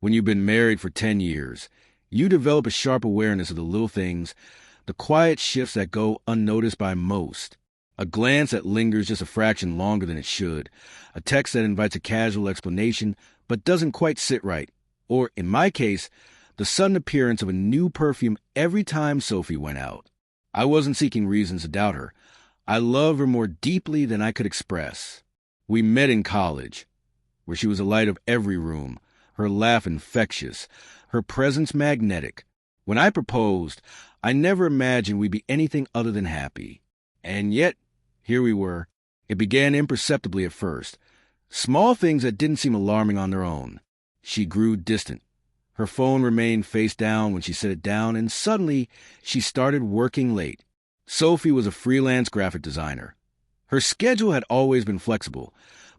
When you've been married for 10 years, you develop a sharp awareness of the little things, the quiet shifts that go unnoticed by most. A glance that lingers just a fraction longer than it should. A text that invites a casual explanation but doesn't quite sit right. Or, in my case, the sudden appearance of a new perfume every time Sophie went out. I wasn't seeking reasons to doubt her. I loved her more deeply than I could express. We met in college, where she was the light of every room, her laugh infectious, her presence magnetic. When I proposed, I never imagined we'd be anything other than happy. And yet, here we were. It began imperceptibly at first. Small things that didn't seem alarming on their own. She grew distant. Her phone remained face down when she set it down, and suddenly she started working late. Sophie was a freelance graphic designer. Her schedule had always been flexible,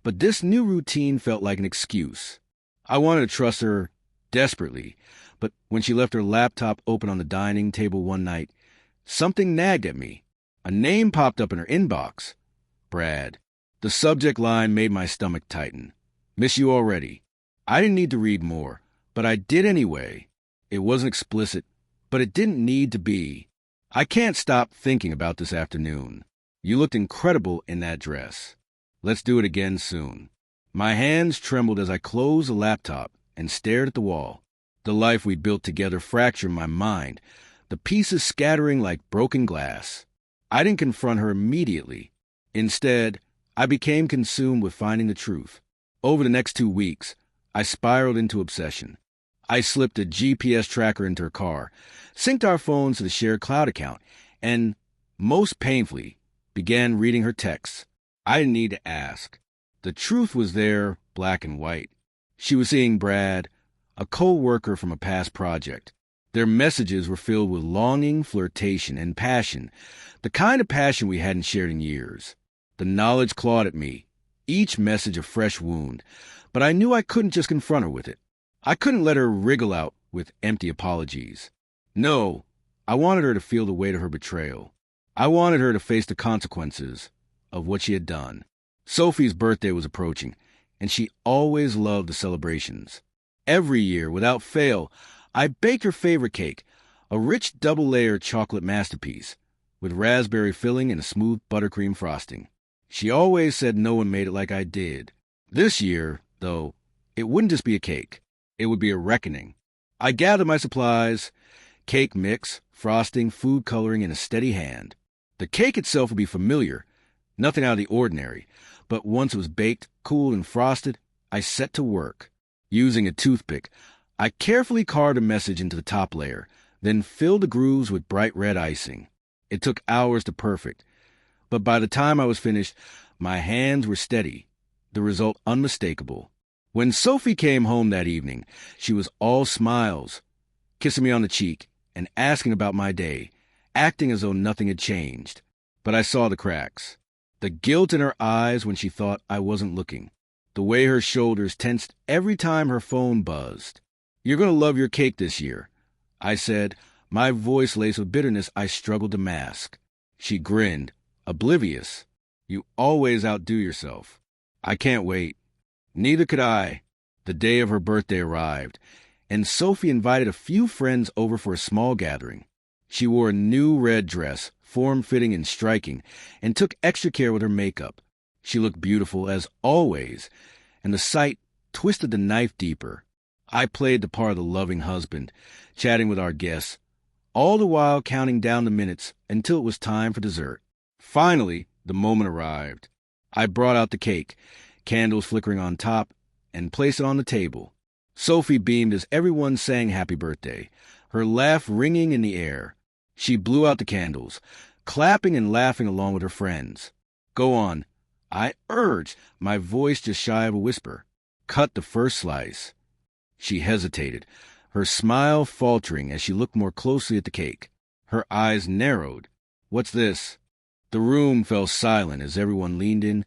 but this new routine felt like an excuse. I wanted to trust her desperately, but when she left her laptop open on the dining table one night, something nagged at me. A name popped up in her inbox. Brad. The subject line made my stomach tighten. Miss you already. I didn't need to read more, but I did anyway. It wasn't explicit, but it didn't need to be. I can't stop thinking about this afternoon. You looked incredible in that dress. Let's do it again soon. My hands trembled as I closed the laptop and stared at the wall. The life we'd built together fractured my mind, the pieces scattering like broken glass. I didn't confront her immediately. Instead, I became consumed with finding the truth. Over the next 2 weeks, I spiraled into obsession. I slipped a GPS tracker into her car, synced our phones to the shared cloud account, and, most painfully, began reading her texts. I didn't need to ask. The truth was there, black and white. She was seeing Brad, a co-worker from a past project. Their messages were filled with longing, flirtation, and passion, the kind of passion we hadn't shared in years. The knowledge clawed at me, each message a fresh wound, but I knew I couldn't just confront her with it. I couldn't let her wriggle out with empty apologies. No, I wanted her to feel the weight of her betrayal. I wanted her to face the consequences of what she had done. Sophie's birthday was approaching, and she always loved the celebrations. Every year, without fail, I baked her favorite cake, a rich double-layered chocolate masterpiece, with raspberry filling and a smooth buttercream frosting. She always said no one made it like I did. This year, though, it wouldn't just be a cake. It would be a reckoning. I gathered my supplies, cake mix, frosting, food coloring in a steady hand. The cake itself would be familiar, nothing out of the ordinary, but once it was baked, cooled, and frosted, I set to work. Using a toothpick, I carefully carved a message into the top layer, then filled the grooves with bright red icing. It took hours to perfect, but by the time I was finished, my hands were steady, the result unmistakable. When Sophie came home that evening, she was all smiles, kissing me on the cheek and asking about my day, acting as though nothing had changed. But I saw the cracks. The guilt in her eyes when she thought I wasn't looking. The way her shoulders tensed every time her phone buzzed. You're going to love your cake this year, I said, my voice laced with bitterness I struggled to mask. She grinned, oblivious. You always outdo yourself. I can't wait. Neither could I. The day of her birthday arrived, and Sophie invited a few friends over for a small gathering. She wore a new red dress, form-fitting and striking, and took extra care with her makeup. She looked beautiful, as always, and the sight twisted the knife deeper. I played the part of the loving husband, chatting with our guests, all the while counting down the minutes until it was time for dessert. Finally, the moment arrived. I brought out the cake, candles flickering on top, and placed it on the table. Sophie beamed as everyone sang happy birthday, her laugh ringing in the air. She blew out the candles, clapping and laughing along with her friends. Go on, I urged, my voice just shy of a whisper. Cut the first slice. She hesitated, her smile faltering as she looked more closely at the cake. Her eyes narrowed. What's this? The room fell silent as everyone leaned in,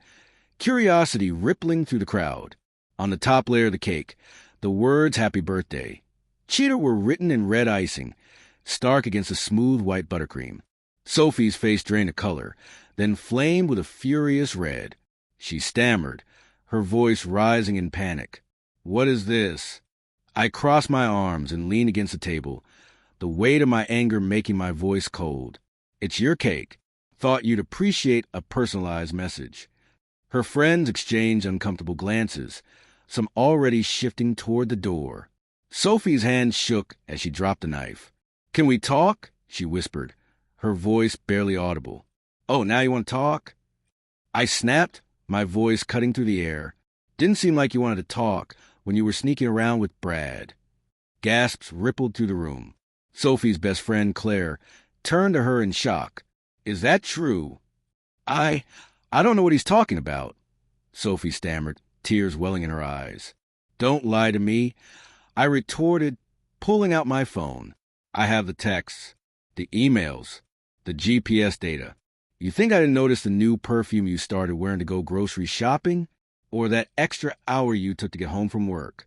curiosity rippling through the crowd. On the top layer of the cake, the words Happy Birthday. Cheater were written in red icing, stark against the smooth white buttercream. Sophie's face drained a color, then flamed with a furious red. She stammered, her voice rising in panic. What is this? I crossed my arms and leaned against the table, the weight of my anger making my voice cold. It's your cake. Thought you'd appreciate a personalized message. Her friends exchanged uncomfortable glances, some already shifting toward the door. Sophie's hand shook as she dropped the knife. Can we talk? She whispered, her voice barely audible. Oh, now you want to talk? I snapped, my voice cutting through the air. Didn't seem like you wanted to talk when you were sneaking around with Brad. Gasps rippled through the room. Sophie's best friend, Claire, turned to her in shock. Is that true? I don't know what he's talking about, Sophie stammered, tears welling in her eyes. Don't lie to me, I retorted, pulling out my phone. I have the texts, the emails, the GPS data. You think I didn't notice the new perfume you started wearing to go grocery shopping? Or that extra hour you took to get home from work?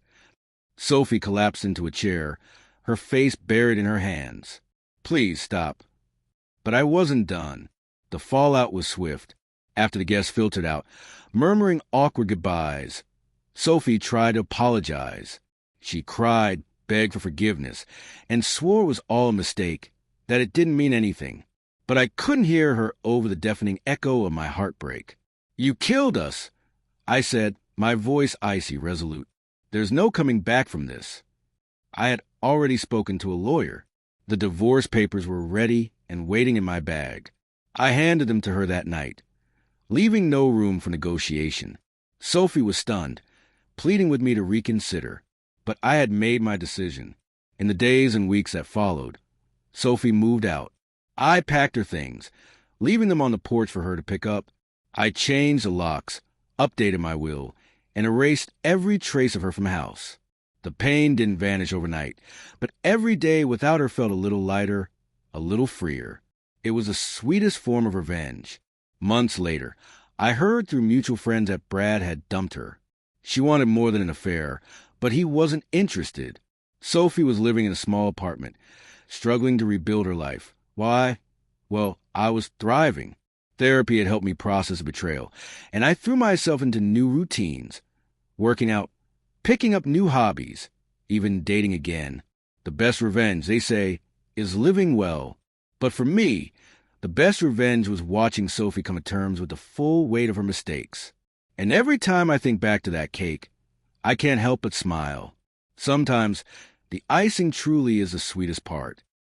Sophie collapsed into a chair, her face buried in her hands. Please stop. But I wasn't done. The fallout was swift. After the guests filtered out, murmuring awkward goodbyes, Sophie tried to apologize. She cried, begged for forgiveness, and swore it was all a mistake, that it didn't mean anything. But I couldn't hear her over the deafening echo of my heartbreak. You killed us, I said, my voice icy, resolute. There's no coming back from this. I had already spoken to a lawyer. The divorce papers were ready and waiting in my bag. I handed them to her that night, leaving no room for negotiation. Sophie was stunned, pleading with me to reconsider. But I had made my decision. In the days and weeks that followed, Sophie moved out. I packed her things, leaving them on the porch for her to pick up. I changed the locks, updated my will, and erased every trace of her from the house. The pain didn't vanish overnight, but every day without her felt a little lighter, a little freer. It was the sweetest form of revenge. Months later, I heard through mutual friends that Brad had dumped her. She wanted more than an affair, but he wasn't interested. Sophie was living in a small apartment, struggling to rebuild her life. Why? Well, I was thriving. Therapy had helped me process a betrayal, and I threw myself into new routines, working out, picking up new hobbies, even dating again. The best revenge, they say, is living well. But for me, the best revenge was watching Sophie come to terms with the full weight of her mistakes. And every time I think back to that cake, I can't help but smile. Sometimes the icing truly is the sweetest part.